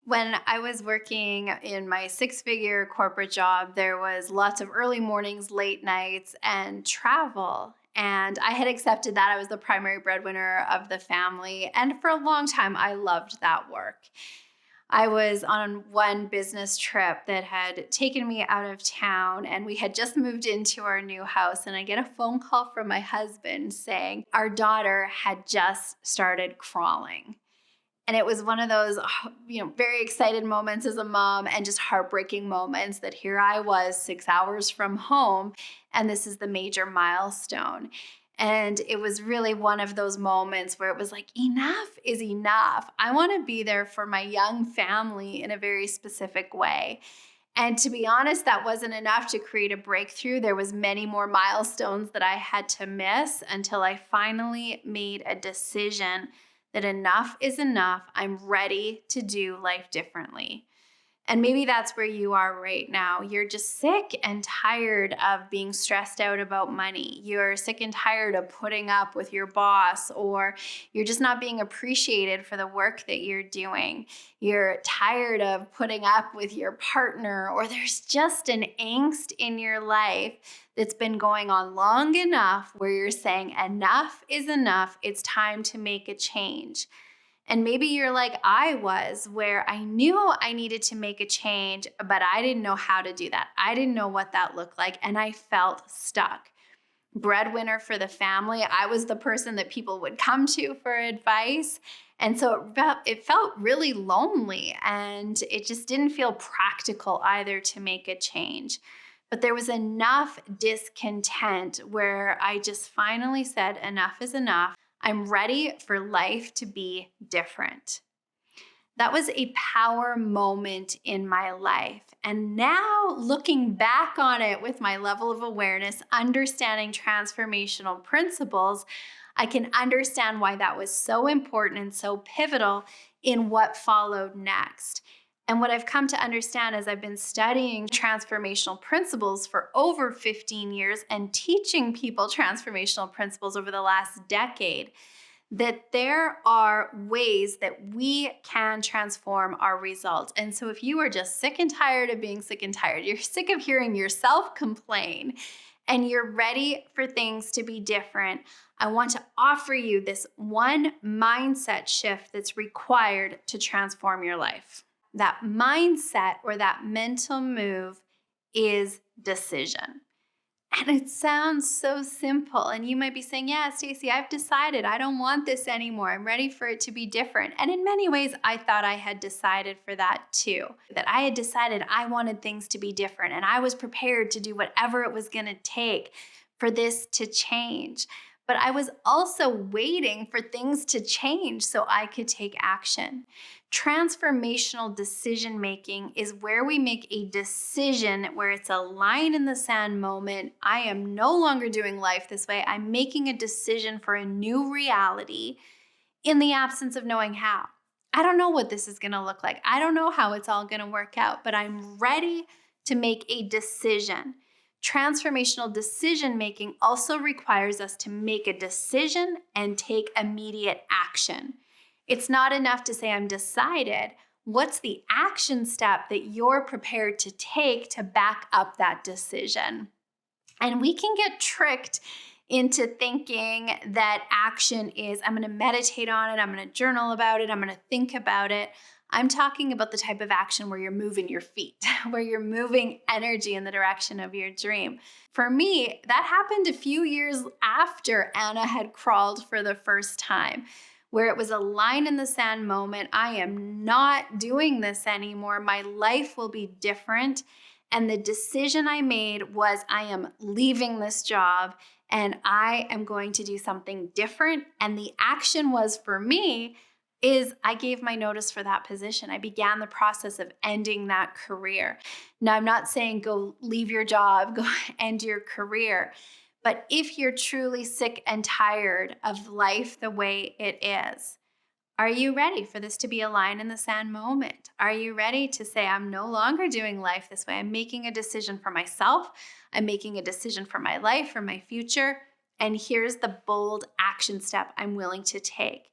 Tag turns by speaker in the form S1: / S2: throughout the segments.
S1: When I was working in my six-figure corporate job, there was lots of early mornings, late nights, and travel. And I had accepted that. I was the primary breadwinner of the family. And for a long time, I loved that work. I was on one business trip that had taken me out of town, and we had just moved into our new house. And I get a phone call from my husband saying our daughter had just started crawling. And it was one of those, very excited moments as a mom and just heartbreaking moments that here I was 6 hours from home, and this is the major milestone. And it was really one of those moments where it was like, enough is enough. I want to be there for my young family in a very specific way. And to be honest, that wasn't enough to create a breakthrough. There was many more milestones that I had to miss until I finally made a decision that enough is enough. I'm ready to do life differently. And maybe that's where you are right now. You're just sick and tired of being stressed out about money. You're sick and tired of putting up with your boss, or you're just not being appreciated for the work that you're doing. You're tired of putting up with your partner, or there's just an angst in your life that's been going on long enough where you're saying enough is enough. It's time to make a change. And maybe you're like I was, where I knew I needed to make a change, but I didn't know how to do that. I didn't know what that looked like, and I felt stuck. Breadwinner for the family, I was the person that people would come to for advice. And so it felt really lonely, and it just didn't feel practical either to make a change. But there was enough discontent where I just finally said, enough is enough. I'm ready for life to be different. That was a power moment in my life. And now looking back on it with my level of awareness, understanding transformational principles, I can understand why that was so important and so pivotal in what followed next. And what I've come to understand as I've been studying transformational principles for over 15 years and teaching people transformational principles over the last decade, that there are ways that we can transform our results. And so if you are just sick and tired of being sick and tired, you're sick of hearing yourself complain, and you're ready for things to be different, I want to offer you this one mindset shift that's required to transform your life. That mindset or that mental move is decision. And it sounds so simple. And you might be saying, yeah, Stacey, I've decided I don't want this anymore. I'm ready for it to be different. And in many ways, I thought I had decided for that too, that I had decided I wanted things to be different. And I was prepared to do whatever it was going to take for this to change. But I was also waiting for things to change so I could take action. Transformational decision making is where we make a decision where it's a line in the sand moment. I am no longer doing life this way. I'm making a decision for a new reality in the absence of knowing how. I don't know what this is going to look like. I don't know how it's all going to work out, but I'm ready to make a decision. Transformational decision making also requires us to make a decision and take immediate action. It's not enough to say, I'm decided. What's the action step that you're prepared to take to back up that decision? And we can get tricked into thinking that action is, I'm going to meditate on it, I'm going to journal about it, I'm going to think about it. I'm talking about the type of action where you're moving your feet, where you're moving energy in the direction of your dream. For me, that happened a few years after Anna had crawled for the first time, where it was a line in the sand moment. I am not doing this anymore. My life will be different. And the decision I made was I am leaving this job and I am going to do something different. And the action was for me is I gave my notice for that position. I began the process of ending that career. Now, I'm not saying go leave your job, go end your career. But if you're truly sick and tired of life the way it is, are you ready for this to be a line in the sand moment? Are you ready to say, I'm no longer doing life this way? I'm making a decision for myself. I'm making a decision for my life, for my future. And here's the bold action step I'm willing to take.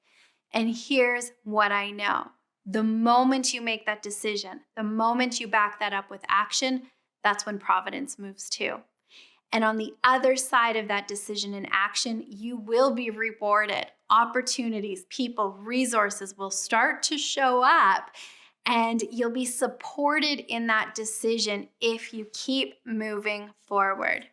S1: And here's what I know. The moment you make that decision, the moment you back that up with action, that's when providence moves too. And on the other side of that decision and action, you will be rewarded. Opportunities, people, resources will start to show up, and you'll be supported in that decision if you keep moving forward.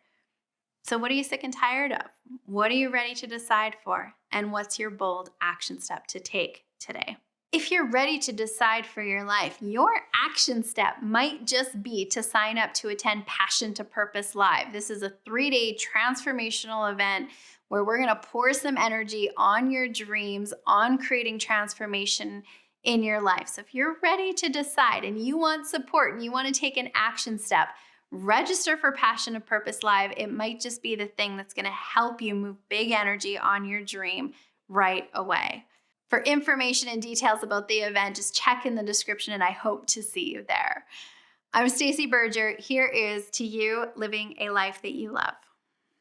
S1: So what are you sick and tired of? What are you ready to decide for? And what's your bold action step to take today? If you're ready to decide for your life, your action step might just be to sign up to attend Passion to Purpose Live. This is a 3-day transformational event where we're going to pour some energy on your dreams, on creating transformation in your life. So if you're ready to decide and you want support and you want to take an action step, register for Passion to Purpose Live. It might just be the thing that's going to help you move big energy on your dream right away. For information and details about the event, just check in the description, and I hope to see you there. I'm Stacey Berger. Here is to you living a life that you love.